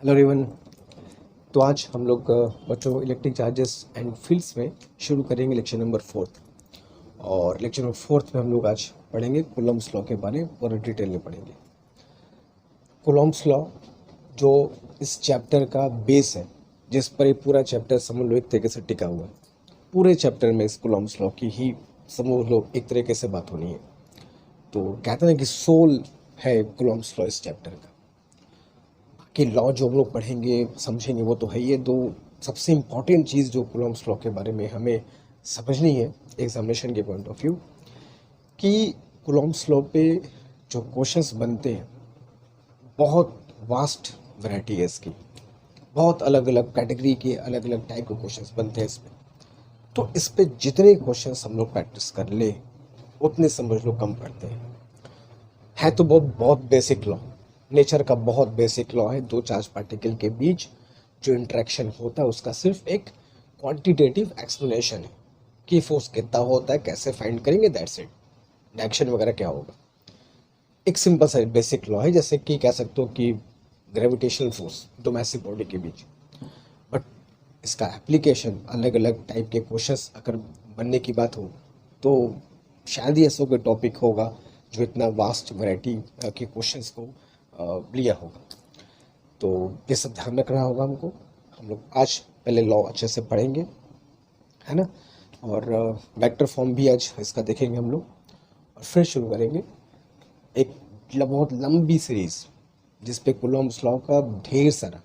Hello everyone. तो आज हम लोग बच्चों इलेक्ट्रिक चार्जेस एंड फील्ड्स में शुरू करेंगे लेक्चर नंबर फोर्थ। और लेक्चर नंबर फोर्थ में हम लोग आज पढ़ेंगे कूलम्ब्स लॉ के बारे में पूरा डिटेल में पढ़ेंगे। कूलम्ब्स लॉ जो इस चैप्टर का बेस है, जिस पर ये पूरा चैप्टर समझ लो एक तरीके से टिका हुआ है। पूरे चैप्टर में इस कूलम्ब्स लॉ की ही समझ लो एक तरीके से बात होनी है। तो कहते हैं कि सोल है कूलम्ब्स लॉ इस चैप्टर का। कि लॉ जो हम लोग पढ़ेंगे समझेंगे वो तो है ही है। दो सबसे इम्पॉर्टेंट चीज़ जो कूलम्ब्स लॉ के बारे में हमें समझनी है एग्जामिनेशन के पॉइंट ऑफ व्यू, कि कूलम्ब्स लॉ पे जो क्वेश्चंस बनते हैं बहुत वास्ट वैरायटी है इसकी। बहुत अलग अलग कैटेगरी के अलग अलग टाइप के क्वेश्चंस बनते हैं इसमें। तो इस पे जितने क्वेश्चंस हम लोग प्रैक्टिस कर ले उतने समझ लो कम पड़ते हैं। है तो बहुत बहुत बेसिक लॉ, नेचर का बहुत बेसिक लॉ है। दो चार्ज पार्टिकल के बीच जो इंटरेक्शन होता है उसका सिर्फ एक क्वांटिटेटिव एक्सप्लेनेशन है कि फोर्स कितना होता है, कैसे फाइंड करेंगे, दैट्स इट। डायरेक्शन वगैरह क्या होगा, एक सिंपल सा बेसिक लॉ है। जैसे कि कह सकते हो कि ग्रेविटेशनल फोर्स दो मैसिव बॉडी के बीच। बट इसका एप्लीकेशन अलग अलग टाइप के क्वेश्चंस अगर बनने की बात हो तो शायद ही ऐसा कोई टॉपिक होगा जो इतना वास्ट वैरायटी के क्वेश्चंस को लिया होगा। तो ये सब ध्यान रखना होगा हमको। हम लोग आज पहले लॉ अच्छे से पढ़ेंगे, है ना। और वेक्टर फॉर्म भी आज इसका देखेंगे हम लोग, और फिर शुरू करेंगे एक बहुत लंबी सीरीज जिस पे कूलम्ब्स लॉ का ढेर सारा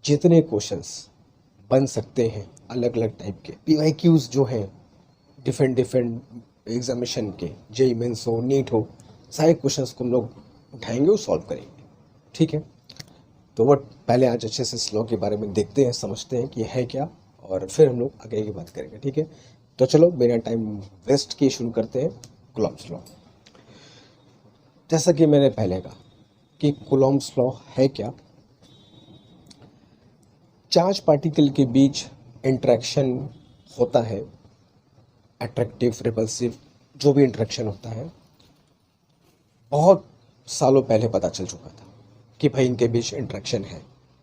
जितने क्वेश्चंस बन सकते हैं अलग अलग टाइप के पीवाईक्यूज जो हैं डिफरेंट डिफरेंट एग्जामिनेशन के, जेई मेंस हो, नीट हो, सारे क्वेश्चंस को हम लोग उठाएंगे और सॉल्व करेंगे। ठीक है। तो वो पहले आज अच्छे से इस लॉ के बारे में देखते हैं, समझते हैं कि है क्या, और फिर हम लोग आगे की बात करेंगे। ठीक है। तो चलो बिना टाइम वेस्ट किए शुरू करते हैं कूलम्ब्स लॉ। जैसा कि मैंने पहले कहा कि कूलम्ब्स लॉ है क्या। चार्ज पार्टिकल के बीच इंटरेक्शन होता है, अट्रैक्टिव रिपल्सिव जो भी इंटरेक्शन होता है, बहुत सालों पहले पता चल चुका था कि भाई इनके बीच इंटरेक्शन है।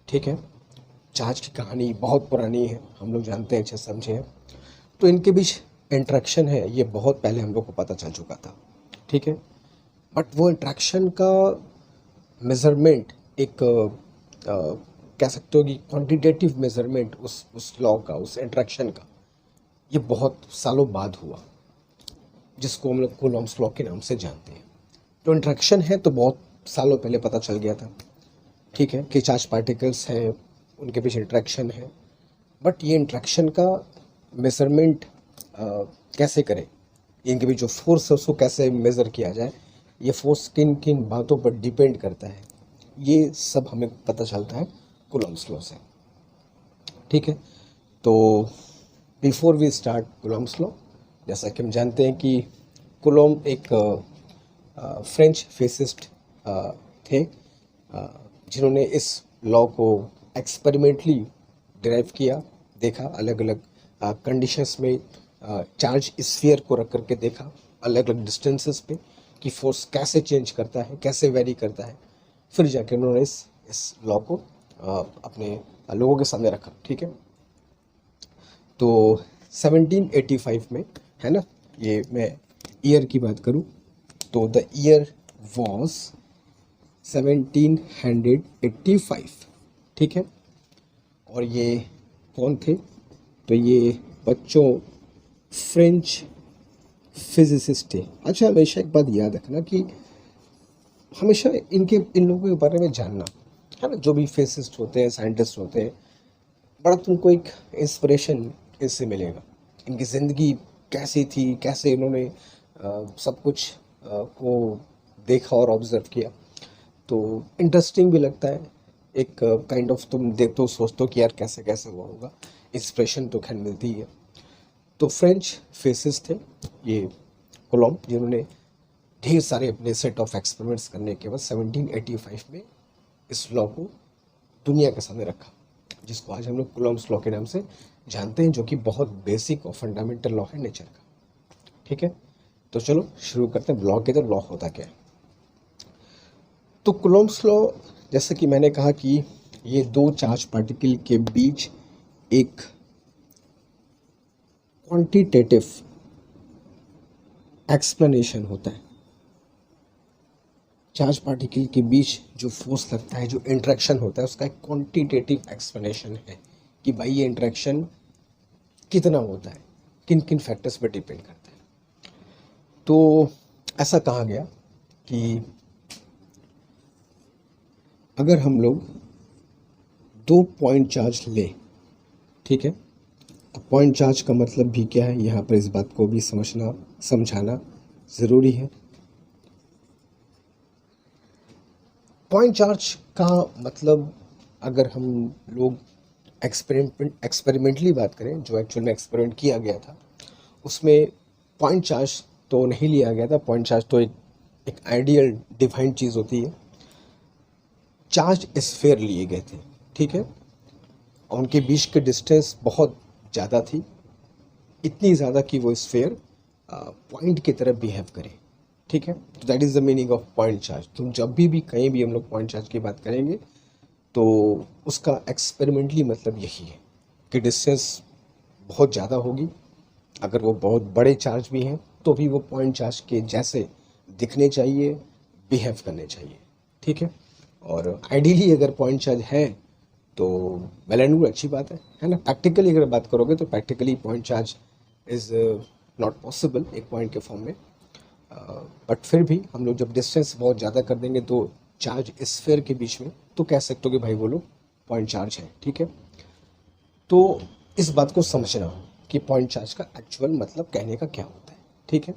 ठीक है। चार्ज की कहानी बहुत पुरानी है, हम लोग जानते हैं, अच्छे समझे हैं। तो इनके बीच इंटरेक्शन है ये बहुत पहले हम लोग को पता चल चुका था। ठीक है। बट वो इंटरेक्शन का मेज़रमेंट एक कह सकते हो कि क्वांटिटेटिव मेज़रमेंट उस लॉ का, उस इंटरेक्शन का, ये बहुत सालों बाद हुआ, जिसको हम लोग कूलम्ब्स लॉ के नाम से जानते हैं। तो इंटरेक्शन है तो बहुत सालों पहले पता चल गया था। ठीक है, कि चार्ज पार्टिकल्स हैं, उनके बीच इंटरेक्शन है। बट ये इंटरेक्शन का मेजरमेंट कैसे करें, इनके बीच जो फोर्स है उसको कैसे मेज़र किया जाए, ये फोर्स किन किन बातों पर डिपेंड करता है, ये सब हमें पता चलता है कूलम्ब्स लॉ से। ठीक है। तो before we start Coulomb's law, जैसा कि हम जानते हैं कि कूलम्ब एक फ्रेंच फिजिसिस्ट थे, जिन्होंने इस लॉ को एक्सपेरिमेंटली डिराइव किया, देखा अलग अलग कंडीशंस में, चार्ज स्फीयर को रख करके देखा अलग अलग डिस्टेंसेस पे कि फोर्स कैसे चेंज करता है, कैसे वेरी करता है। फिर जाके उन्होंने इस लॉ को अपने लोगों के सामने रखा। ठीक है। तो 1785 में, है ना, ये मैं ईयर की बात करूं तो द ईयर वॉज 1785। ठीक है। और ये कौन थे, तो ये बच्चों फ्रेंच फिजिसिस्ट थे। अच्छा, हमेशा एक बात याद रखना कि हमेशा इन लोगों के बारे में जानना, है ना। जो भी फिजिसिस्ट होते हैं, साइंटिस्ट होते हैं, बड़ा तुमको एक इंस्पिरेशन इससे मिलेगा। इनकी ज़िंदगी कैसी थी, कैसे इन्होंने सब कुछ को देखा और ऑब्ज़र्व किया, तो इंटरेस्टिंग भी लगता है। एक काइंड ऑफ तुम देखते हो, सोचते हो कि यार कैसे कैसे हुआ होगा, इंस्पिरेशन तो खैर मिलती है। तो फ्रेंच फिजिसिस्ट थे ये कूलम्ब, जिन्होंने ढेर सारे अपने सेट ऑफ एक्सपेरिमेंट्स करने के बाद 1785 में इस लॉ को दुनिया के सामने रखा, जिसको आज हम लोग कूलम्ब्स लॉ के नाम से जानते हैं, जो कि बहुत बेसिक और फंडामेंटल लॉ है नेचर का। ठीक है। तो चलो शुरू करते हैं लॉ के। तो लॉ होता क्या है। तो कूलम्ब्स लॉ, जैसे कि मैंने कहा कि ये दो चार्ज पार्टिकल के बीच एक क्वांटिटेटिव एक्सप्लेनेशन होता है। चार्ज पार्टिकल के बीच जो फोर्स लगता है, जो इंटरेक्शन होता है, उसका एक क्वांटिटेटिव एक्सप्लेनेशन है कि भाई ये इंटरेक्शन कितना होता है, किन किन फैक्टर्स पर डिपेंड करता है। तो ऐसा कहा गया कि अगर हम लोग 2 पॉइंट चार्ज ले, ठीक है, पॉइंट चार्ज का मतलब भी क्या है, यहाँ पर इस बात को भी समझाना ज़रूरी है। पॉइंट चार्ज का मतलब अगर हम लोग एक्सपेरिमेंटली बात करें, जो एक्चुअल में एक्सपेरिमेंट किया गया था, उसमें पॉइंट चार्ज तो नहीं लिया गया था। पॉइंट चार्ज तो एक आइडियल डिफाइंड चीज़ होती है। चार्ज स्फीयर लिए गए थे, ठीक है, और उनके बीच के डिस्टेंस बहुत ज़्यादा थी, इतनी ज़्यादा कि वो स्फीयर पॉइंट की तरह बिहेव करे, ठीक है। तो that is the meaning of point charge. तो जब भी कहीं भी हम लोग पॉइंट चार्ज की बात करेंगे तो उसका एक्सपेरिमेंटली मतलब यही है कि डिस्टेंस बहुत ज़्यादा होगी। अगर वो बहुत बड़े चार्ज भी हैं तो भी वो पॉइंट चार्ज के जैसे दिखने चाहिए, बिहेव करने चाहिए, ठीक है। और आइडियली अगर पॉइंट चार्ज है तो वेल एंड गुड, अच्छी बात है ना। प्रैक्टिकली अगर बात करोगे तो practically point charge is not possible एक पॉइंट के फॉर्म में, बट फिर भी हम लोग जब डिस्टेंस बहुत ज़्यादा कर देंगे तो चार्ज स्फीयर के बीच में, तो कह सकते हो कि भाई वो लोग पॉइंट चार्ज है, ठीक है। तो इस बात को समझना कि पॉइंट चार्ज का एक्चुअल मतलब कहने का क्या होता है, ठीक है।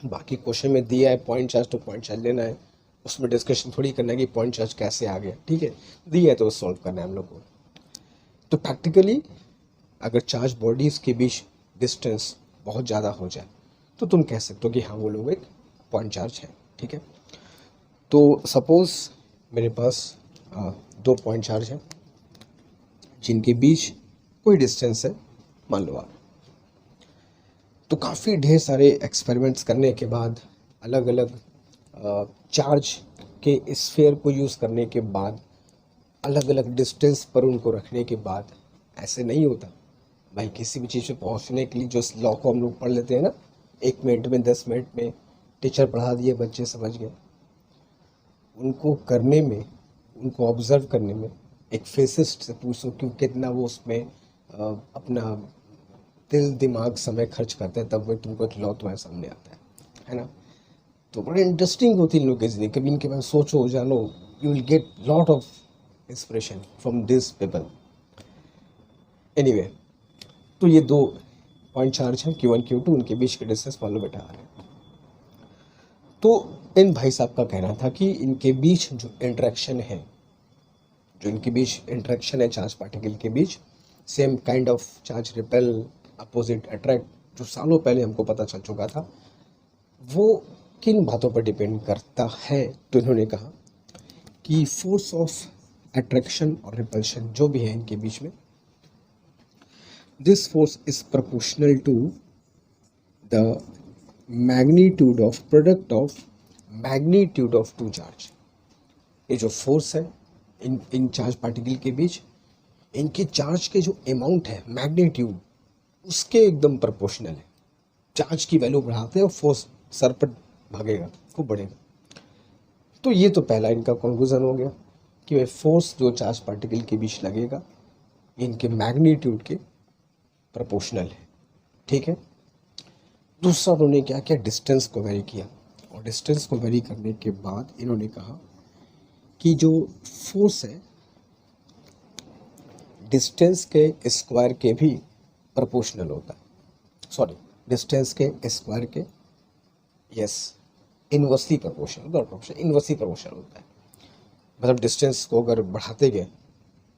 बाकी क्वेश्चन में दिया है पॉइंट चार्ज, तो पॉइंट चार्ज लेना है, उसमें डिस्कशन थोड़ी करना है कि पॉइंट चार्ज कैसे आ गया, ठीक है। दिया है तो सॉल्व करना है हम लोग को। तो प्रैक्टिकली अगर चार्ज बॉडीज़ के बीच डिस्टेंस बहुत ज़्यादा हो जाए तो तुम कह सकते हो कि हाँ वो लोग एक पॉइंट चार्ज है, ठीक है। तो सपोज़ मेरे पास 2 पॉइंट चार्ज हैं जिनके बीच कोई डिस्टेंस है, मान लो आप। तो काफ़ी ढेर सारे एक्सपेरिमेंट्स करने के बाद, अलग अलग चार्ज के स्फीयर को यूज़ करने के बाद, अलग अलग डिस्टेंस पर उनको रखने के बाद, ऐसे नहीं होता भाई। किसी भी चीज़ पे पहुंचने के लिए जो लॉ को हम लोग पढ़ लेते हैं ना, 1 मिनट में, 10 मिनट में टीचर पढ़ा दिए, बच्चे समझ गए, उनको करने में, उनको ऑब्जर्व करने में एक फिजिसिस्ट से पूछो कि कितना वो उसमें अपना दिल दिमाग समय खर्च करते हैं, तब वो तुमको एक लॉ तुम्हारे सामने आता है ना। तो बड़े इंटरेस्टिंग होती है इन लोगों की ज़िंदगी। कभी इनके बारे में सोचो, जानो, you will get lot of inspiration from this people. Anyway, तो ये 2 पॉइंट चार्ज हैं, Q1 Q2, उनके बीच के डिस्टेंस मान लो बेटा आ रहे हैं। तो इन भाई साहब का कहना था कि इनके बीच जो इंटरेक्शन है, जो इनके बीच इंटरेक्शन है चार्ज पार्टिकल के बीच, same kind of charge repel, opposite attract, जो सालों पहले हमको पता चल चुका था, वो किन बातों पर डिपेंड करता है। तो इन्होंने कहा कि फोर्स ऑफ अट्रैक्शन और रिपल्शन जो भी है इनके बीच में, this force is proportional to the magnitude of product of magnitude of 2 charge. ये जो फोर्स है इन चार्ज पार्टिकल के बीच, इनके चार्ज के जो अमाउंट है, मैग्नीट्यूड, उसके एकदम प्रोपोर्शनल है। चार्ज की वैल्यू बढ़ाते हैं और फोर्स सर पर भागेगा, खूब बढ़ेगा। तो ये तो पहला इनका कंक्लूजन हो गया कि भाई फोर्स जो चार्ज पार्टिकल के बीच लगेगा इनके मैग्नीट्यूड के प्रोपोर्शनल है, ठीक है। दूसरा उन्होंने क्या किया, डिस्टेंस को वेरी किया, और डिस्टेंस को वेरी करने के बाद इन्होंने कहा कि जो फोर्स है डिस्टेंस के स्क्वायर के भी प्रोपोर्शनल होता है। सॉरी, डिस्टेंस के स्क्वायर के, yes, inversely proportional, not proportional, inversely proportional होता है। मतलब डिस्टेंस को अगर बढ़ाते गए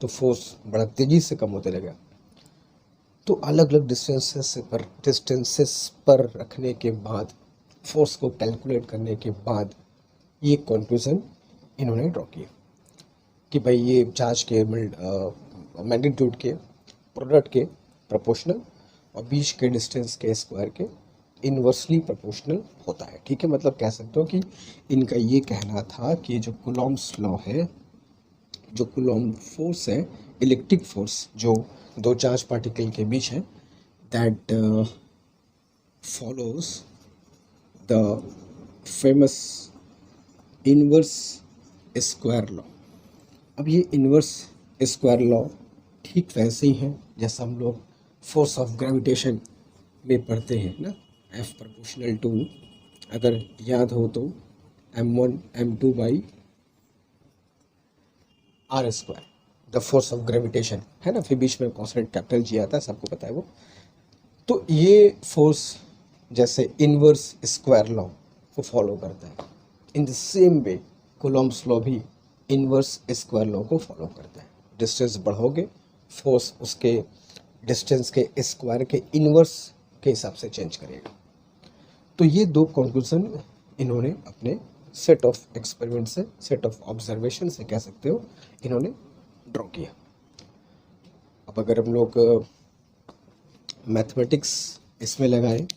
तो फोर्स बड़ा तेज़ी से कम होते लगेगा। तो अलग अलग डिस्टेंसेस पर रखने के बाद, फोर्स को कैलकुलेट करने के बाद, ये कंक्लूजन इन्होंने ड्रॉ किया कि भाई ये चार्ज के मैग्नीट्यूड के प्रोडक्ट के प्रोपोर्शनल और बीच के डिस्टेंस के स्क्वायर के इन्वर्सली प्रोपोर्शनल होता है, ठीक है। मतलब कह सकते हो कि इनका ये कहना था कि जो कूलॉम्स लॉ है जो कूलॉम फोर्स है, इलेक्ट्रिक फोर्स जो दो चार्ज पार्टिकल के बीच है, that follows the famous inverse square law। अब ये इन्वर्स स्क्वायर लॉ ठीक वैसे ही है जैसा हम लोग फोर्स ऑफ ग्रेविटेशन में पढ़ते हैं ना, F प्रोपोर्शनल टू, अगर याद हो तो m1 m2 by r square, the force of gravitation है ना, फिर बीच में कॉन्स्टेंट कैपिटल जी आता है, सबको पता है वो। तो ये फोर्स जैसे इन्वर्स स्क्वायर लॉ को फॉलो करता है, in the same way Coulomb's law भी इन्वर्स स्क्वायर लॉ को फॉलो करता है। डिस्टेंस बढ़ाओगे, फोर्स उसके डिस्टेंस के स्क्वायर के इन्वर्स के हिसाब से चेंज करेगा। तो ये दो कंक्लूजन इन्होंने अपने सेट ऑफ एक्सपेरिमेंट से, सेट ऑफ ऑब्जर्वेशन से कह सकते हो, इन्होंने ड्रॉ किया। अब अगर हम लोग मैथमेटिक्स इसमें लगाएं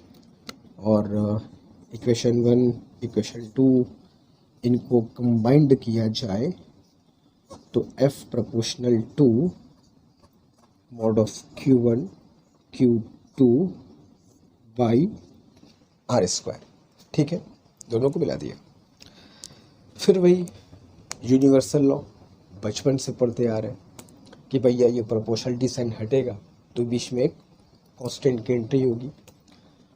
और इक्वेशन 1 इक्वेशन 2 इनको कंबाइंड किया जाए तो F proportional to mod of Q1 Q2 by r square, ठीक है, दोनों को मिला दिया। फिर वही यूनिवर्सल लॉ बचपन से पढ़ते आ रहे हैं कि भैया ये प्रोपोर्शनलिटी साइन हटेगा तो बीच में एक कांस्टेंट की एंट्री होगी।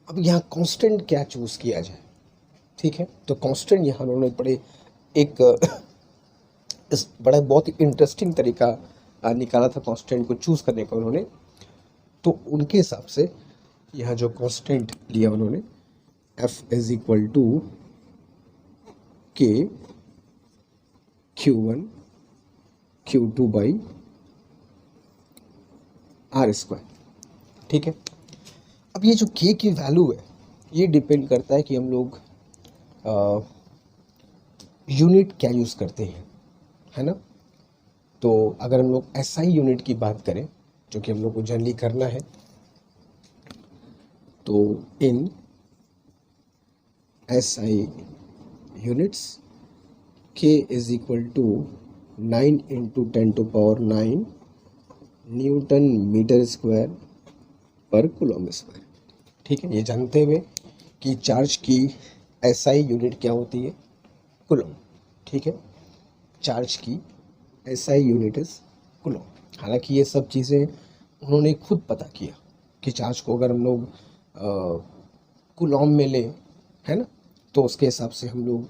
अब यहाँ कांस्टेंट क्या चूज़ किया जाए, ठीक है, तो कांस्टेंट यहाँ उन्होंने बड़े एक इस बड़ा बहुत ही इंटरेस्टिंग तरीका निकाला था कांस्टेंट को चूज़ करने का उन्होंने। तो उनके हिसाब से यहाँ जो कांस्टेंट लिया उन्होंने, F इज इक्वल टू के Q1 Q2 by r square, ठीक है। अब ये जो K की वैल्यू है ये डिपेंड करता है कि हम लोग यूनिट क्या यूज़ करते हैं, है ना। तो अगर हम लोग SI यूनिट की बात करें जो कि हम लोग को जनरली करना है, तो in SI units K is equal to 9 into 10⁹ newton metre square per coulomb square, ठीक है। ये जानते हुए कि चार्ज की SI यूनिट क्या होती है, कूलॉम, ठीक है, चार्ज की SI यूनिट इज कूलॉम। हालांकि ये सब चीज़ें उन्होंने खुद पता किया कि चार्ज को अगर हम लोग कूलॉम में लें, है ना, तो उसके हिसाब से हम लोग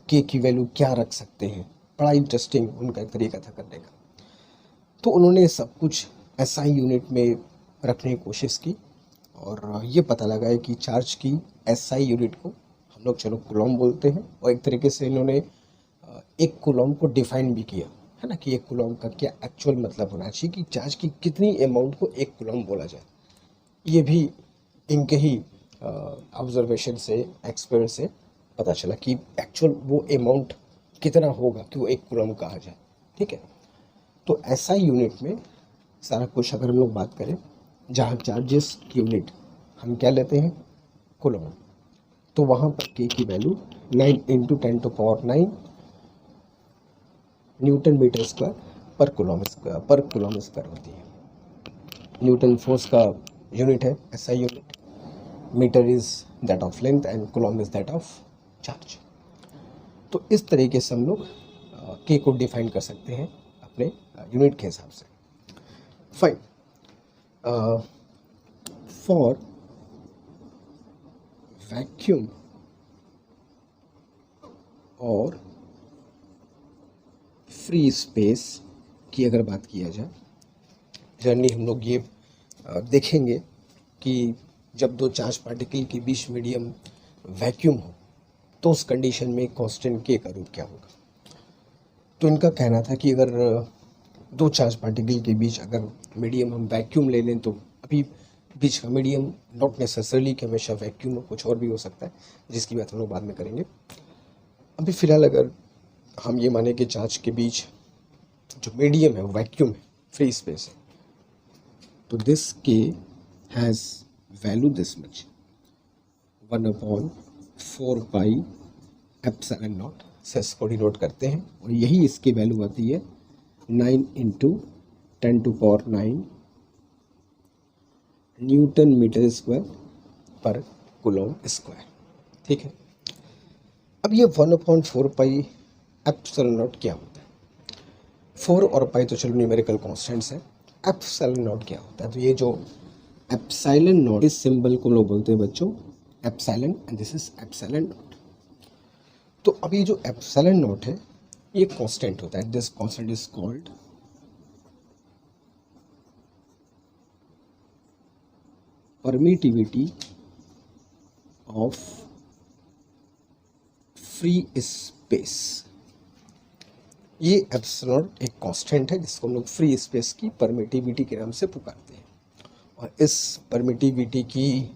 K की वैल्यू क्या रख सकते हैं। बड़ा इंटरेस्टिंग उनका एक तरीका था करने का। तो उन्होंने सब कुछ SI यूनिट में रखने की कोशिश की और ये पता लगा है कि चार्ज की SI यूनिट को हम लोग चलो कूलॉम बोलते हैं। और एक तरीके से इन्होंने एक कूलॉम को डिफाइन भी किया, है ना, कि एक कूलॉम का क्या एक्चुअल मतलब होना चाहिए, कि चार्ज की कितनी अमाउंट को एक कूलॉम बोला जाए। ये भी इनके ही ऑब्जर्वेशन से, एक्सपेरिमेंट से पता चला कि एक्चुअल वो अमाउंट कितना होगा कि वो एक कूलॉम कहा जाए, ठीक है। तो SI यूनिट में सारा कुछ अगर हम लोग बात करें, जहाँ चार्जेस की यूनिट हम क्या लेते हैं, कूलॉम, तो वहाँ पर K की value 9 into 10⁹ newton metre square per coulomb square होती है। न्यूटन फोर्स का यूनिट है SI unit, metre is that of length and coulomb is that of charge. तो इस तरीके से हम लोग K को डिफाइन कर सकते हैं अपने यूनिट के हिसाब से। फाइन, फॉर वैक्यूम और फ्री स्पेस की अगर बात किया जाए, जनरली हम लोग ये देखेंगे कि जब दो चार्ज पार्टिकल के बीच मीडियम वैक्यूम हो तो उस कंडीशन में कांस्टेंट K का रूप क्या होगा। तो इनका कहना था कि अगर दो चार्ज पार्टिकल के बीच अगर मीडियम हम वैक्यूम ले लें, तो अभी बीच का मीडियम नॉट नेसेसरली कि हमेशा वैक्यूम हो, कुछ और भी हो सकता है, जिसकी बात हम लोग बाद में करेंगे। अभी फ़िलहाल अगर हम ये माने कि चार्ज के बीच जो मीडियम है वैक्यूम है, फ्री स्पेस है, तो this K has value this much, 1/4 pi epsilon not से इसको डिनोट करते हैं। और यही इसकी वैल्यू आती है 9 इंटू 10⁹ न्यूटन मीटर स्क्वायर पर कूलम स्क्वायर। ठीक है, अब ये 1/4 पाई एप्सिलॉन नॉट क्या होता है? 4 और पाई तो चलो न्यूमेरिकल कॉन्स्टेंट्स हैं, एप्सिलॉन नॉट क्या होता है? तो ये जो एप्सिलॉन नॉट, इस सिंबल को लोग बोलते हैं बच्चों epsilon, and this is epsilon not. तो अब ये जो एप्सिलॉन नॉट है ये कांस्टेंट होता है, this constant is called permittivity of free space. ये एप्सिलॉन एक कांस्टेंट है जिसको हम लोग फ्री स्पेस की परमिटिविटी के नाम से पुकारते हैं, और इस परमिटिविटी की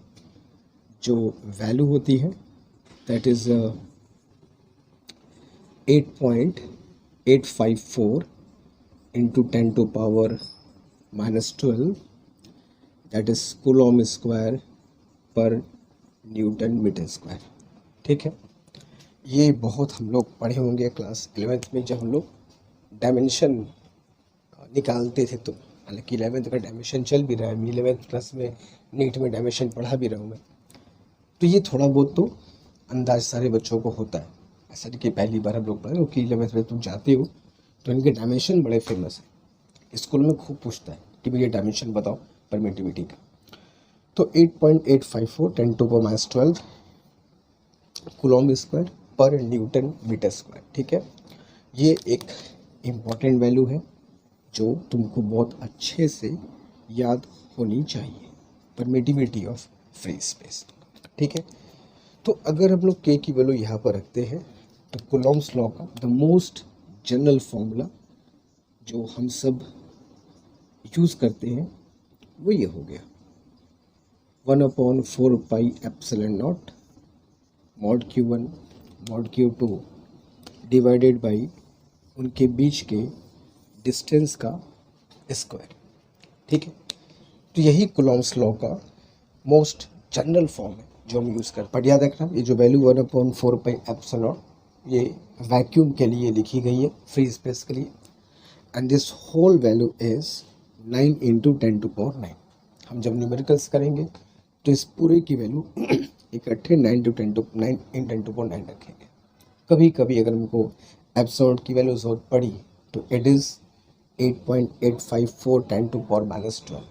जो वैल्यू होती है that is 8.854 into 10⁻⁻12 that is coulomb square पर न्यूटन मीटर स्क्वायर। ठीक है, ये बहुत हम लोग पढ़े होंगे क्लास 11th में जब हम लोग डायमेंशन निकालते थे। तो हालांकि 11th का डायमेंशन चल भी रहा है, 11th क्लास में नीट में डायमेंशन पढ़ा भी रहा हूँ मैं, तो ये थोड़ा बहुत तो अंदाज सारे बच्चों को होता है। ऐसा नहीं कि पहली बार हम लोग पढ़े, क्योंकि 11th में तुम जाते हो तो इनके डायमेंशन बड़े फेमस है, स्कूल में खूब पूछता है कि भैया डायमेंशन बताओ परमिटिविटी का। तो 8.854 10⁻12 कूलम स्क्वायर पर न्यूटन मीटर स्क्वायर। ठीक है, ये एक इम्पॉर्टेंट वैल्यू है जो तुमको बहुत अच्छे से याद होनी चाहिए, परमिटिविटी ऑफ फ्री स्पेस। ठीक है, तो अगर हम लोग के की वैल्यू यहाँ पर रखते हैं तो कूलम्स लॉ का द मोस्ट जनरल फॉर्मूला जो हम सब यूज़ करते हैं वो ये हो गया 1/4 pi epsilon not mod Q1 mod Q2 divided by उनके बीच के डिस्टेंस का स्क्वायर। ठीक है, तो यही कूलम्स लॉ का मोस्ट जनरल फॉर्म है जो हम यूज़ करते हैं। पर याद रखना ये जो वैल्यू 1/4 पाई एप्सिलॉन नॉट ये वैक्यूम के लिए लिखी गई है, फ्री स्पेस के लिए, and this whole value is 9 into 10⁹9। हम जब न्यूमेरिकल्स करेंगे तो इस पूरे की वैल्यू इकट्ठे 9 इन 10⁹9 रखेंगे। कभी कभी अगर हमको एप्सिलॉन की वैल्यू जरूरत पड़ी तो it is 8.854 10⁻12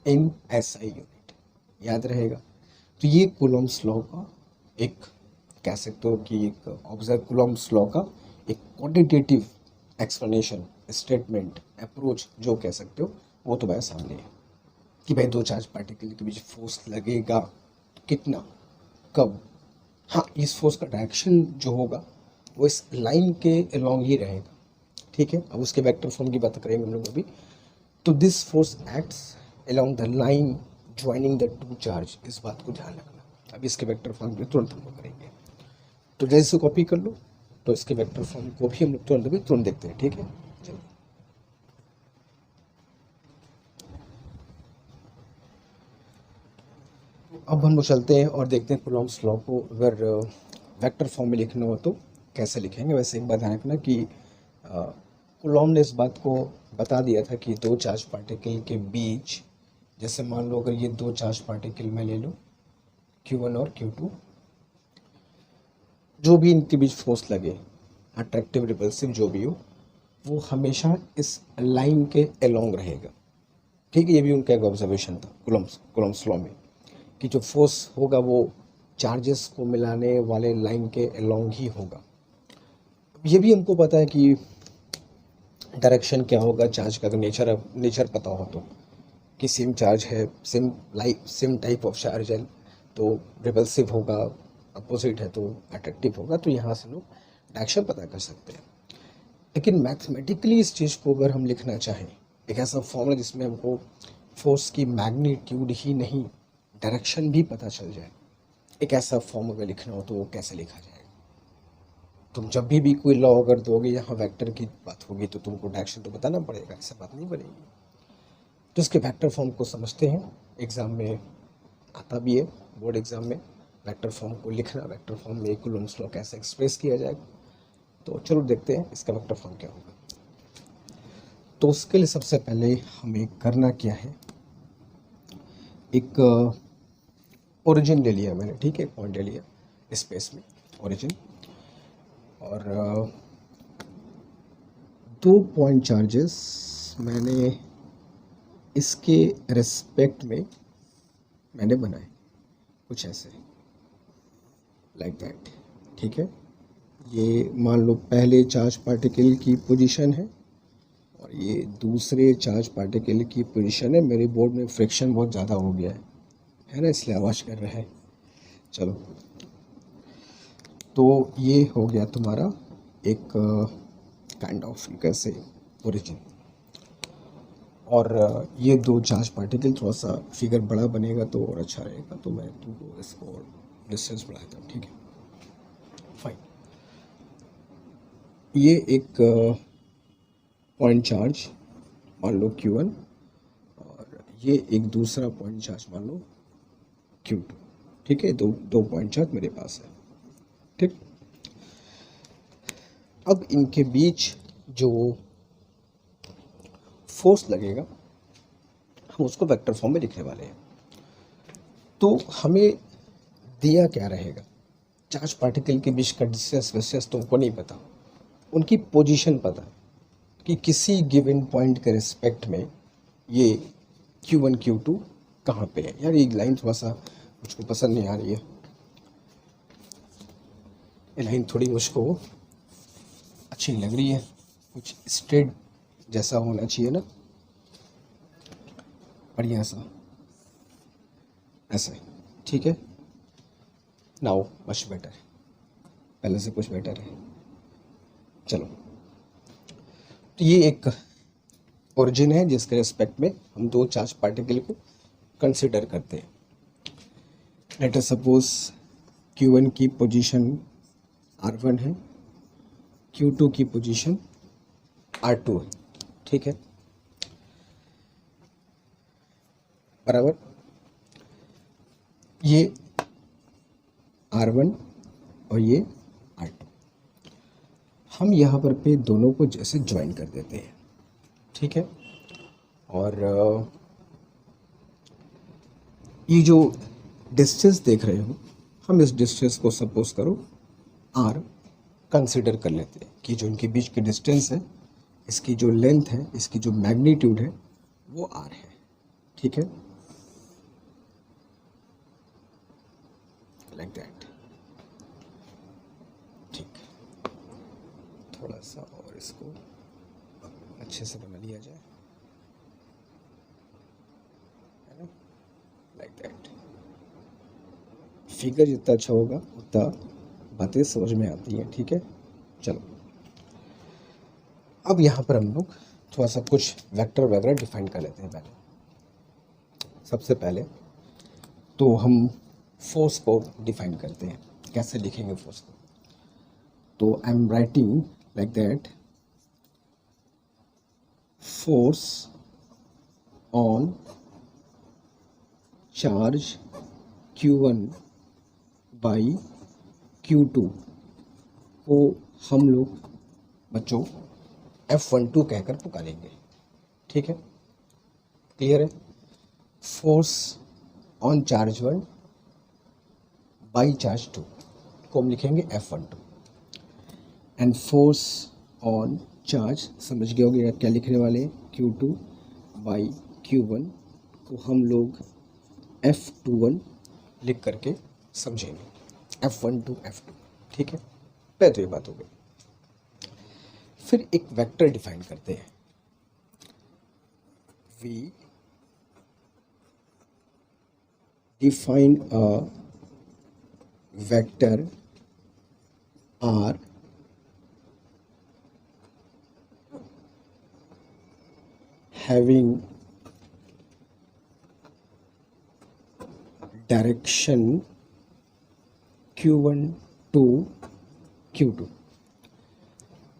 in SI unit, याद रहेगा। तो ये कूलम्स लॉ का एक कह सकते हो कि एक ऑब्जर्व कूलम्स लॉ का एक क्वांटिटेटिव एक्सप्लेनेशन, स्टेटमेंट, अप्रोच जो कह सकते हो वो तुम्हारे सामने है कि भाई दो चार्ज पार्टिकल के बीच फोर्स लगेगा कितना, कब। हाँ, इस फोर्स का डायरेक्शन जो होगा वो इस लाइन के अलोंग ही रहेगा। ठीक है, अब उसके वेक्टर फॉर्म की बात करेंगे हम लोग अभी। तो this force acts along the line joining the two charge, इस बात को ध्यान रखना। अब इसके वेक्टर फॉर्म भी तुरंत हम लोग करेंगे, तो जैसे कॉपी कर लो तो इसके वेक्टर फॉर्म को भी हम लोग तुरंत देखते हैं। ठीक है, चलो अब हम लोग चलते हैं और देखते हैं कूलम्स लॉ को अगर वेक्टर फॉर्म में लिखना हो तो कैसे लिखेंगे। वैसे एक बात ध्यान रखना कि कूलॉम ने इस बात को बता दिया था कि दो चार्ज पार्टिकल के बीच, जैसे मान लो अगर ये दो चार्ज पार्टिकल में ले लो Q1 और Q2, जो भी इनके बीच फोर्स लगे, अट्रैक्टिव रिपल्सिव जो भी हो, वो हमेशा इस लाइन के अलोंग रहेगा। ठीक है, ये भी उनका एक ऑब्जर्वेशन था कूलम्स लॉ में कि जो फोर्स होगा वो चार्जेस को मिलाने वाले लाइन के अलोंग ही होगा। ये भी हमको पता है कि डायरेक्शन क्या होगा चार्ज का, अगर नेचर पता हो तो, कि सेम चार्ज है, सेम टाइप ऑफ चार्ज है तो रिपल्सिव होगा, अपोजिट है तो अट्रैक्टिव होगा। तो यहाँ से लोग डायरेक्शन पता कर सकते हैं। लेकिन मैथमेटिकली इस चीज़ को अगर हम लिखना चाहें, एक ऐसा फॉर्मूला जिसमें हमको फोर्स की मैग्नीट्यूड ही नहीं डायरेक्शन भी पता चल जाए, एक ऐसा फॉर्म अगर लिखना हो तो वो कैसे लिखा जाएगा? तुम जब भी कोई लॉ अगर दोगे, यहाँ वेक्टर की बात होगी तो तुमको डायरेक्शन तो बताना पड़ेगा, ऐसा बात नहीं बनेगी। तो इसके वेक्टर फॉर्म को समझते हैं, एग्ज़ाम में आता भी है, बोर्ड एग्ज़ाम में वेक्टर फॉर्म को लिखना, वेक्टर फॉर्म में कूलम्स लॉ कैसे एक्सप्रेस किया जाएगा। तो चलो देखते हैं इसका वेक्टर फॉर्म क्या होगा। तो उसके लिए सबसे पहले हमें करना क्या है, एक ओरिजिन ले लिया मैंने, ठीक है, पॉइंट ले लिया स्पेस में ओरिजिन, और 2 पॉइंट चार्जेस मैंने इसके रिस्पेक्ट में मैंने बनाए कुछ ऐसे, लाइक दैट, ठीक है। ये मान लो पहले चार्ज पार्टिकल की पोजीशन है और ये दूसरे चार्ज पार्टिकल की पोजीशन है। मेरे बोर्ड में फ्रिक्शन बहुत ज़्यादा हो गया है ना, इसलिए आवाज़ कर रहा है। चलो, तो ये हो गया तुम्हारा एक काइंड ऑफ कैसे ओरिजिन, और ये 2 चार्ज पार्टिकल, थोड़ा सा फिगर बड़ा बनेगा तो और अच्छा रहेगा, तो मैं तुमको इसको डिस्टेंस बढ़ाता हूँ, ठीक है, फाइन। ये एक पॉइंट चार्ज मान लो Q1, और ये एक दूसरा पॉइंट चार्ज मान लो Q2, ठीक है। दो पॉइंट चार्ज मेरे पास है, ठीक। अब इनके बीच जो फोर्स लगेगा हम उसको वेक्टर फॉर्म में लिखने वाले हैं। तो हमें दिया क्या रहेगा, चार्ज पार्टिकल के बीच का डिस्टेंस तुमको नहीं पता, उनकी पोजीशन पता कि किसी गिवन पॉइंट के रिस्पेक्ट में ये Q1 Q2 कहाँ पे है। यार ये लाइन थोड़ा सा मुझको पसंद नहीं आ रही है, ये लाइन थोड़ी मुझको अच्छी लग रही है, कुछ स्ट्रेट जैसा होना चाहिए ना, बढ़िया सा ऐसे, ठीक है। नाउ मच बेटर, पहले से कुछ बेटर है। चलो, तो ये एक ओरिजिन है जिसके रिस्पेक्ट में हम 2 चार्ज पार्टिकल को कंसिडर करते हैं। लेट अस सपोज Q1 की पोजीशन R1 है, Q2 की पोजीशन R2 है, ठीक है, बराबर। ये R1 और ये R2, हम यहाँ पर पे दोनों को जैसे ज्वाइन कर देते हैं, ठीक है। और ये जो डिस्टेंस देख रहे हो, हम इस डिस्टेंस को सपोज करो R कंसिडर कर लेते हैं कि जो इनके बीच की डिस्टेंस है, इसकी जो लेंथ है, इसकी जो मैग्नीट्यूड है वो R है, ठीक है, लाइक दैट, ठीक। थोड़ा सा और इसको अच्छे से बना लिया जाए, है ना, लाइक दैट। फिगर जितना अच्छा होगा उतना बातें समझ में आती हैं, ठीक है। चलो, अब यहाँ पर हम लोग थोड़ा सा कुछ वेक्टर वगैरह डिफाइन कर लेते हैं। पहले सबसे पहले तो हम फोर्स को डिफाइन करते हैं। कैसे लिखेंगे फोर्स को, तो I am writing like that, force on charge Q1 by Q2 को हम लोग बच्चों F12 कहकर पुकारेंगे, ठीक है, क्लियर है। Force on charge 1 by charge 2 को हम लिखेंगे F12, and force on charge, समझ गए होगे क्या लिखने वाले, Q2 बाई Q1 को हम लोग F21 लिख करके समझेंगे, F12 F2, ठीक है। पहले तो ये बात हो गई। फिर एक वेक्टर डिफाइन करते हैं, we define a vector R having direction Q1 to Q2।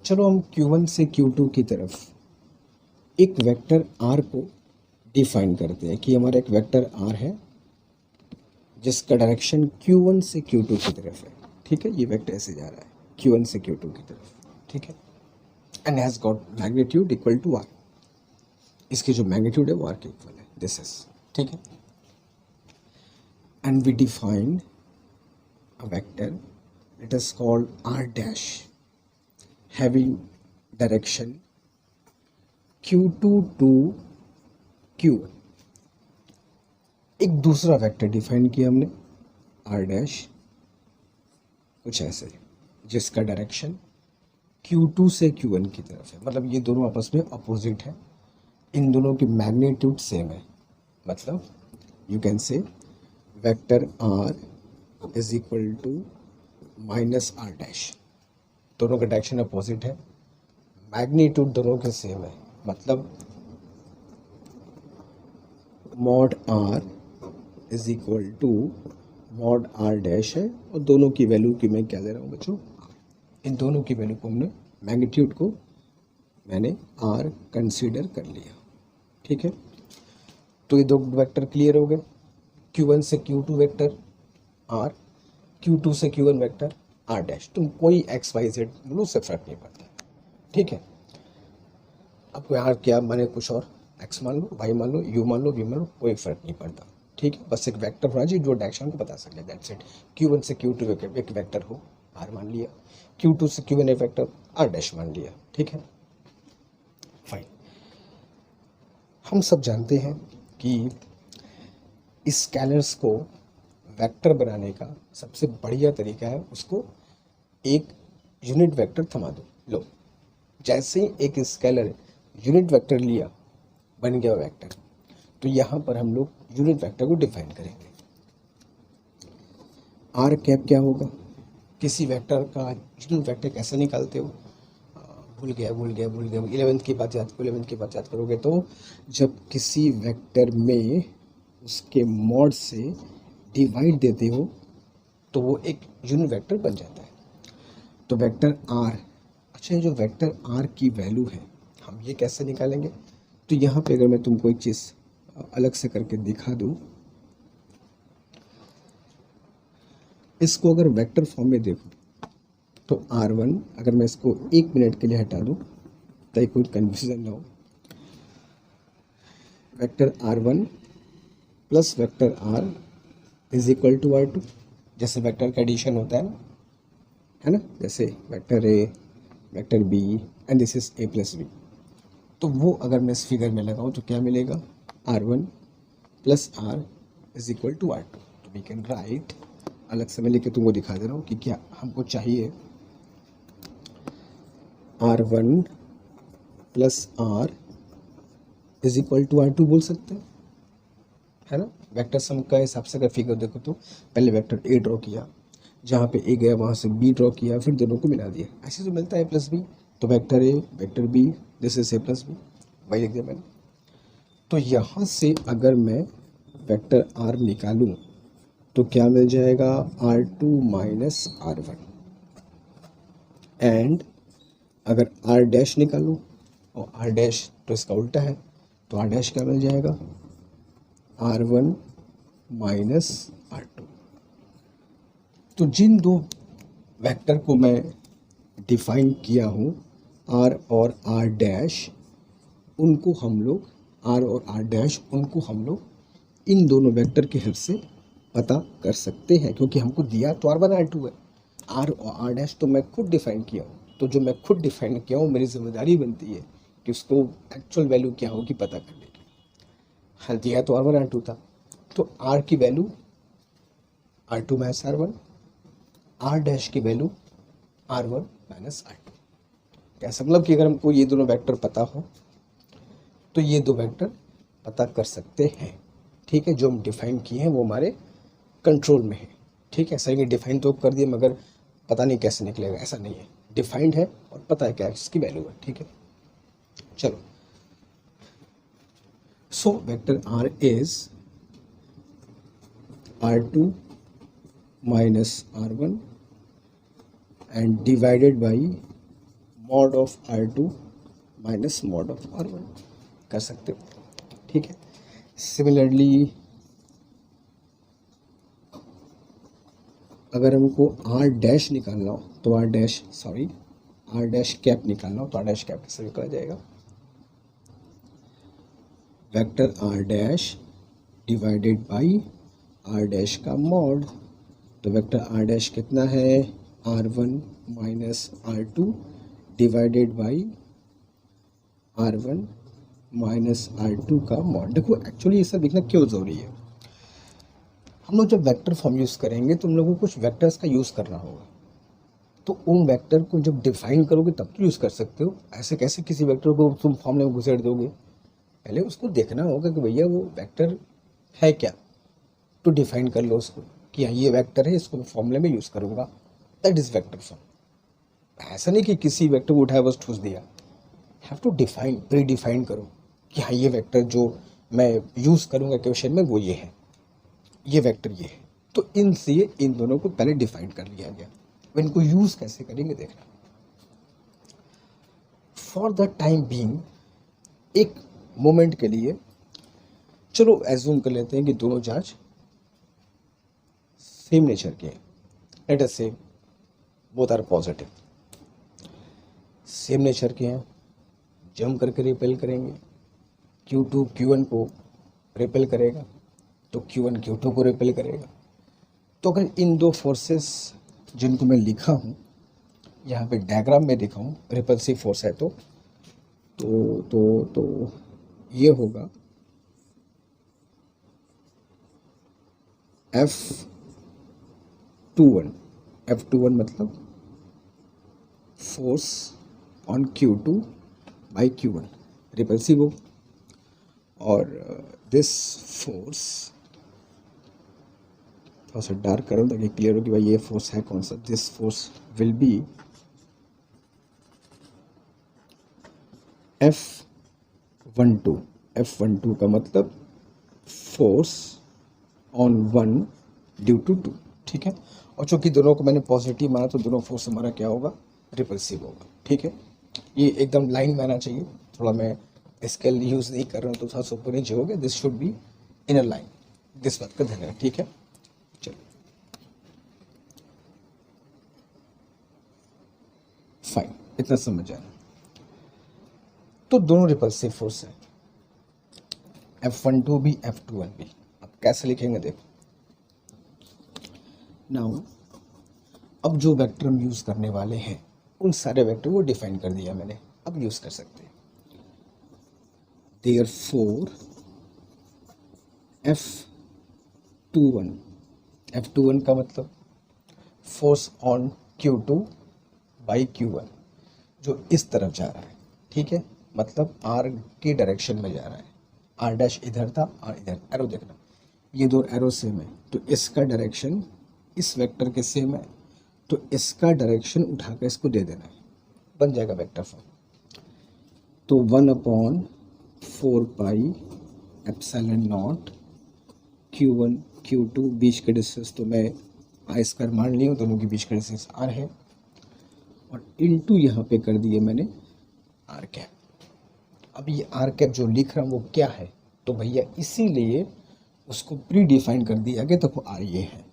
चलो हम Q1 से Q2 की तरफ एक वेक्टर R को डिफाइन करते हैं कि हमारा एक वेक्टर R है जिसका डायरेक्शन Q1 से Q2 की तरफ है, ठीक है। ये वेक्टर ऐसे जा रहा है Q1 से Q2 की तरफ, ठीक है, and has got magnitude equal to R। इसकी जो मैग्नीट्यूड है वो आर के इक्वल है, दिस इज, ठीक है। And we define a vector, it is called R dash having direction Q2 to Q1। एक दूसरा वेक्टर डिफाइन किया हमने आर डैश कुछ ऐसे, जिसका डायरेक्शन Q2 से Q1 की तरफ है, मतलब ये दोनों आपस में अपोजिट है, इन दोनों की मैग्नीट्यूड सेम है, मतलब you can say vector R is equal to minus R dash, दोनों का डायरेक्शन अपोजिट है, मैग्नीट्यूड दोनों के सेम है, मतलब mod R is equal to mod R dash है, और दोनों की वैल्यू की मैं क्या दे रहा हूँ बच्चों, इन दोनों की वैल्यू को हमने मैग्नीट्यूड को मैंने आर कंसीडर कर लिया, ठीक है। तो ये दो वेक्टर क्लियर हो गए, Q1 से Q2 वेक्टर आर, Q2 से Q1 वेक्टर आर डैश, तुम कोई एक्स वाई जेड बोलो उससे फर्क नहीं पड़ता, ठीक है। अब यहाँ क्या माने, कुछ और एक्स मान लो, वाई मान लो, यू मान लो, वी मान लो, कोई फर्क नहीं पड़ता, ठीक है। बस एक वेक्टर होना चाहिए जो डायरेक्शन को बता सके, दैट्स इट। Q1 से Q2 एक वेक्टर हो, आर मान लिया, Q2 से Q1 एक वेक्टर आर डैश मान लिया, ठीक है, फाइन। हम सब जानते हैं कि स्केलर्स को वेक्टर बनाने का सबसे बढ़िया तरीका है उसको एक यूनिट वेक्टर थमा दो, लो, जैसे ही एक स्केलर यूनिट वेक्टर लिया बन गया वेक्टर, तो यहाँ पर हम लोग यूनिट वेक्टर को डिफाइन करेंगे। आर कैप क्या होगा, किसी वेक्टर का यूनिट वेक्टर कैसे निकालते हो, भूल गया 11th की बात याद करोगे तो जब किसी वेक्टर में उसके मॉड से डिवाइड देते हो तो वो एक यूनिट वेक्टर बन जाता है। तो वेक्टर आर, अच्छा ये जो वेक्टर आर की वैल्यू है हम ये कैसे निकालेंगे, तो यहाँ पे अगर मैं तुमको एक चीज़ अलग से करके दिखा दूँ, इसको अगर वेक्टर फॉर्म में देखो तो R1, अगर मैं इसको 1 मिनट के लिए हटा दूँ ताकि कोई कन्फ्यूजन ना हो, vector R1 plus vector R is equal to R2, जैसे वेक्टर का एडिशन होता है ना, जैसे vector A vector B and this is A plus B। तो वो अगर मैं इस फिगर में लगाऊँ तो क्या मिलेगा, R1 plus R is equal to R2। तो वी कैन राइट, अलग से मैं लिख के तुमको दिखा दे रहा हूँ कि क्या हमको चाहिए, R1 plus R is equal to R2 बोल सकते हैं, है ना। वेक्टर सम का हिसाब से अगर फिगर देखो तो पहले वेक्टर A ड्रॉ किया, जहाँ पे A गया वहाँ से B ड्रॉ किया, फिर दोनों को मिला दिया, ऐसे तो मिलता है A प्लस B। तो vector A vector B this is A plus B, वही लिख दिया मैंने। तो यहाँ से अगर मैं वेक्टर R निकालूँ तो क्या मिल जाएगा, R2 माइनस R1, एंड अगर R डैश निकालूँ और R डैश तो इसका उल्टा है, तो R डैश क्या मिल जाएगा, R1 माइनस R2। तो जिन दो वेक्टर को मैं डिफाइन किया हूँ R और R डैश, उनको हम लोग R और R डैश उनको हम लोग इन दोनों वेक्टर की हेल्प से पता कर सकते हैं, क्योंकि हमको दिया तो R1 R2 है, R और R डैश तो मैं खुद डिफाइन किया हूँ। तो जो मैं खुद डिफाइन किया हूँ मेरी जिम्मेदारी बनती है कि उसको एक्चुअल वैल्यू क्या होगी पता करने की। हाँ दिया तो R1 R2 था, तो R की value R2 minus R1, R dash की वैल्यू R1 माइनस R2। कैसा, मतलब कि अगर हमको ये दोनों वेक्टर पता हो तो ये दो वेक्टर पता कर सकते हैं, ठीक है। जो हम डिफाइन किए हैं वो हमारे कंट्रोल में है, ठीक है। सही डिफाइन तो कर दिए मगर पता नहीं कैसे निकलेगा, ऐसा नहीं है, डिफाइंड है और पता है क्या इसकी वैल्यू है, ठीक है। चलो, so vector R is R2 minus R1 and divided by mod of R2 minus mod of R1 कर सकते हो, ठीक है। सिमिलरली अगर हमको R डैश निकालना हो तो R डैश कैप निकालना हो तो R डैश कैप कैसे निकाला जाएगा, vector R dash divided by R dash का मॉड। तो वेक्टर आर डैश कितना है, R1 minus R2 divided by R1 minus R2 का मॉड। देखो एक्चुअली ये सब लिखना क्यों ज़रूरी है, हम लोग जब वेक्टर फॉर्म यूज़ करेंगे तो हम लोगों को कुछ वेक्टर्स का यूज़ करना होगा। तो उन वेक्टर को जब डिफाइन करोगे तब तो यूज़ कर सकते हो, ऐसे कैसे किसी वेक्टर को तुम फॉर्मूले में घुसेड़ दोगे। पहले उसको देखना होगा कि भैया वो वेक्टर है क्या, तो डिफाइन कर लो उसको कि हाँ ये वेक्टर है, इसको मैं फॉर्मूले में यूज़ करूँगा, दैट इज़ वेक्टर फॉर्म। ऐसा नहीं कि किसी वेक्टर को उठाया बस ठूस दिया, have to define, predefine करो कि हाँ ये वेक्टर जो मैं यूज़ करूँगा क्वेश्चन में वो ये है, ये वेक्टर ये है। तो इनसे इन दोनों को पहले डिफाइन कर लिया गया। अब इनको यूज़ कैसे करेंगे देखना। फॉर द टाइम बीइंग, एक मोमेंट के लिए चलो एज्यूम कर लेते हैं कि दोनों चार्ज सेम नेचर के हैं। Let us say both are positive, same nature के हैं, जंप करके रिपेल करेंगे। Q2 Q1 को रिपेल करेगा तो Q1 Q2 को रिपेल करेगा। तो अगर इन दो फोर्सेस जिनको मैं लिखा हूँ यहाँ पे डायग्राम में लिखा हूँ, रिपल्सिव फोर्स है तो ये होगा F21 मतलब force on Q2 by Q1 repulsive हो, और दिस फोर्स थोड़ा सा डार्क करो ताकि क्लियर हो कि भाई ये फोर्स है कौन सा। This force will be F12 का मतलब फोर्स ऑन 1 ड्यू टू 2, ठीक है। और चूंकि दोनों को मैंने पॉजिटिव माना तो दोनों फोर्स हमारा क्या होगा, रिपल्सिव होगा, ठीक है। ये एकदम लाइन में आना चाहिए, थोड़ा मैं स्केल यूज़ नहीं कर रहा हूँ तो थोड़ा सा ऊपर नीचे हो गया। This should be in a line, this बात का ध्यान रखें, ठीक है। चलो फाइन, इतना समझ आया। तो दोनों रिपल्सिव फोर्स है, F12 भी F21 भी। अब कैसे लिखेंगे देखो। नाउ अब जो वेक्टर हम यूज़ करने वाले हैं उन सारे वेक्टर को डिफाइन कर दिया मैंने, अब यूज़ कर सकते हैं। Therefore F21 का मतलब force on Q2 by Q1 जो इस तरफ जा रहा है, ठीक है, मतलब R की डायरेक्शन में जा रहा है। R डैश इधर था और इधर एरो देखना, ये दो एरो सेम है तो इसका डायरेक्शन इस वेक्टर के सेम है, तो इसका डायरेक्शन उठाकर इसको दे देना है, बन जाएगा वेक्टर फॉर्म। तो 1/4 pi epsilon naught Q1 Q2, बीच का डिस्टेंस तो मैं आई स्क्वायर मान ली हूँ, दोनों के बीच का डिस्टेंस R है, और इनटू यहाँ पे कर दिए मैंने R कैप। अब ये R कैप जो लिख रहा हूँ वो क्या है, तो भैया इसीलिए उसको प्री डिफाइन कर दिया गया, तो R ये है।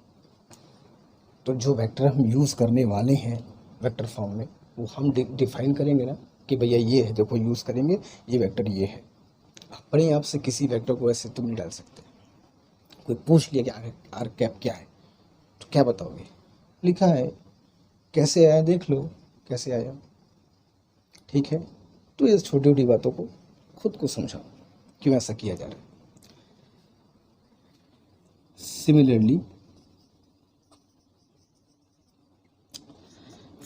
तो जो वेक्टर हम यूज़ करने वाले हैं वेक्टर फॉर्म में वो हम डिफाइन करेंगे ना कि भैया ये है, देखो यूज़ करेंगे, ये वेक्टर ये है। अपने आप से किसी वेक्टर को ऐसे तुम नहीं डाल सकते। कोई पूछ लिया कि आर कैप क्या है तो क्या बताओगे, लिखा है, कैसे आया देख लो कैसे आया, ठीक है। तो ये छोटी छोटी बातों को खुद को समझाओ क्यों ऐसा किया जा रहा है। Similarly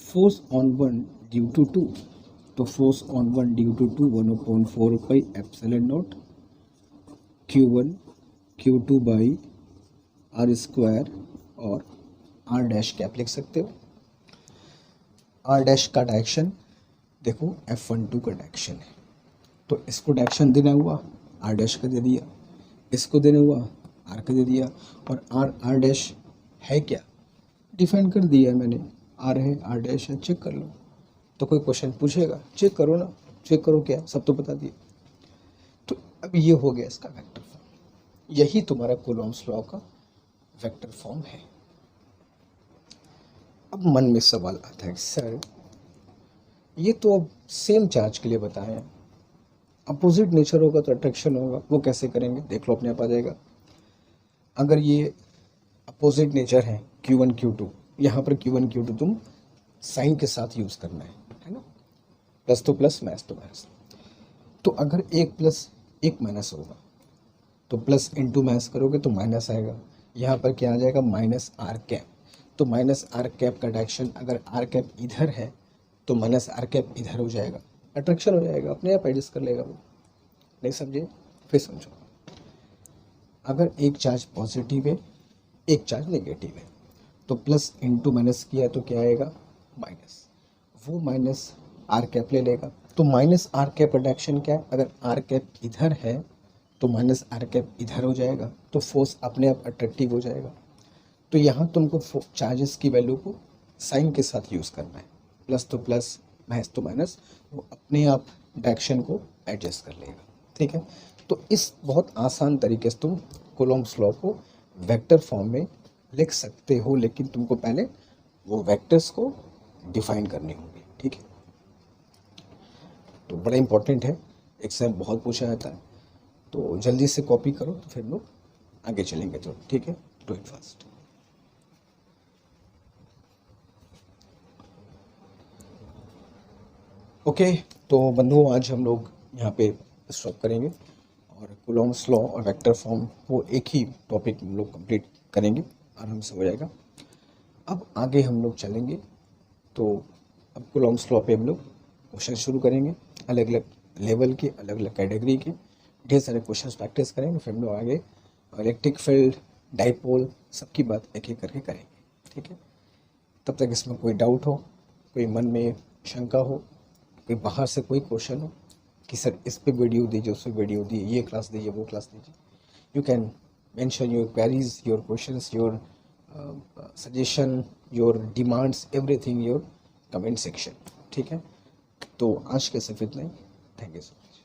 force on 1 due to 2, तो force on 1 due to 2 1/4 pi epsilon naught Q1 Q2 by R square, और R डैश कैप लिख सकते हो। R डैश का डायरेक्शन देखो F12 का डायरेक्शन है, तो इसको डायरेक्शन देना हुआ R डैश का दे दिया, इसको देना हुआ R का दे दिया, और R डैश है क्या डिफाइन कर दिया है मैंने, R है, R डैश है, चेक कर लो। तो कोई क्वेश्चन पूछेगा चेक करो ना, चेक करो क्या, सब तो बता दिए। तो अब ये हो गया इसका वेक्टर फॉर्म, यही तुम्हारा कूलॉम्स लॉ का वेक्टर फॉर्म है। अब मन में सवाल आता है सर ये तो अब सेम चार्ज के लिए बताएं, अपोजिट नेचर होगा तो अट्रैक्शन होगा। वो कैसे करेंगे देख लो, अपने आप आ जाएगा। अगर ये अपोजिट नेचर है Q1 Q2, यहाँ पर Q1 Q2 तुम साइन के साथ यूज़ करना है ना, प्लस तो प्लस माइनस तो माइनस। तो अगर एक प्लस एक माइनस होगा तो प्लस इंटू माइनस करोगे तो माइनस आएगा, यहाँ पर क्या आ जाएगा माइनस आर कैप। तो माइनस आर कैप का डायरेक्शन, अगर आर कैप इधर है तो माइनस आर कैप इधर हो जाएगा, अट्रैक्शन हो जाएगा, अपने आप एडजस्ट कर लेगा वो। नहीं समझे? फिर समझो। अगर एक चार्ज पॉजिटिव है एक चार्ज नेगेटिव है तो प्लस इंटू माइनस किया तो क्या आएगा माइनस, वो माइनस आर कैप ले लेगा। तो माइनस आर कैप डायरेक्शन क्या है, अगर आर कैप इधर है तो माइनस आर कैप इधर हो जाएगा, तो फोर्स अपने आप अट्रैक्टिव हो जाएगा। तो यहाँ तुमको चार्जेस की वैल्यू को साइन के साथ यूज़ करना है, प्लस तो प्लस माइनस तो माइनस, वो अपने आप डायरेक्शन को एडजस्ट कर लेगा। ठीक है, तो इस बहुत आसान तरीके से तुम कूलॉम्स लॉ को वेक्टर फॉर्म में लिख सकते हो, लेकिन तुमको पहले वो वेक्टर्स को डिफाइन करने होंगे। ठीक है, तो बड़ा इंपॉर्टेंट है, एग्जाम बहुत पूछा जाता है, तो जल्दी से कॉपी करो तो फिर लोग आगे चलेंगे। तो ठीक है, डू इट फास्ट। ओके, तो बंधुओं आज हम लोग यहाँ पे स्टॉप करेंगे और कूलॉम्स लॉ और वेक्टर फॉर्म वो एक ही टॉपिक हम लोग कंप्लीट करेंगे, आराम से हो जाएगा। अब आगे हम लोग चलेंगे, तो अब कूलॉम्स लॉ पे हम लोग क्वेश्चन शुरू करेंगे, अलग अलग लेवल के, अलग अलग कैटेगरी के ढेर सारे क्वेश्चंस प्रैक्टिस करेंगे। फिर हम लोग आगे इलेक्ट्रिक फील्ड, डाइपोल, सबकी बात एक एक करके करेंगे। ठीक है, तब तक इसमें कोई डाउट हो, कोई मन में शंका हो, कोई बाहर से कोई क्वेश्चन हो कि सर इस पे वीडियो दीजिए, उस पर वीडियो दीजिए, ये क्लास दीजिए, वो क्लास दीजिए, you can mention your queries, your questions, your suggestion, your demands, everything your comment section. ठीक है, तो आज के सिर्फ इतना ही। Thank you so much.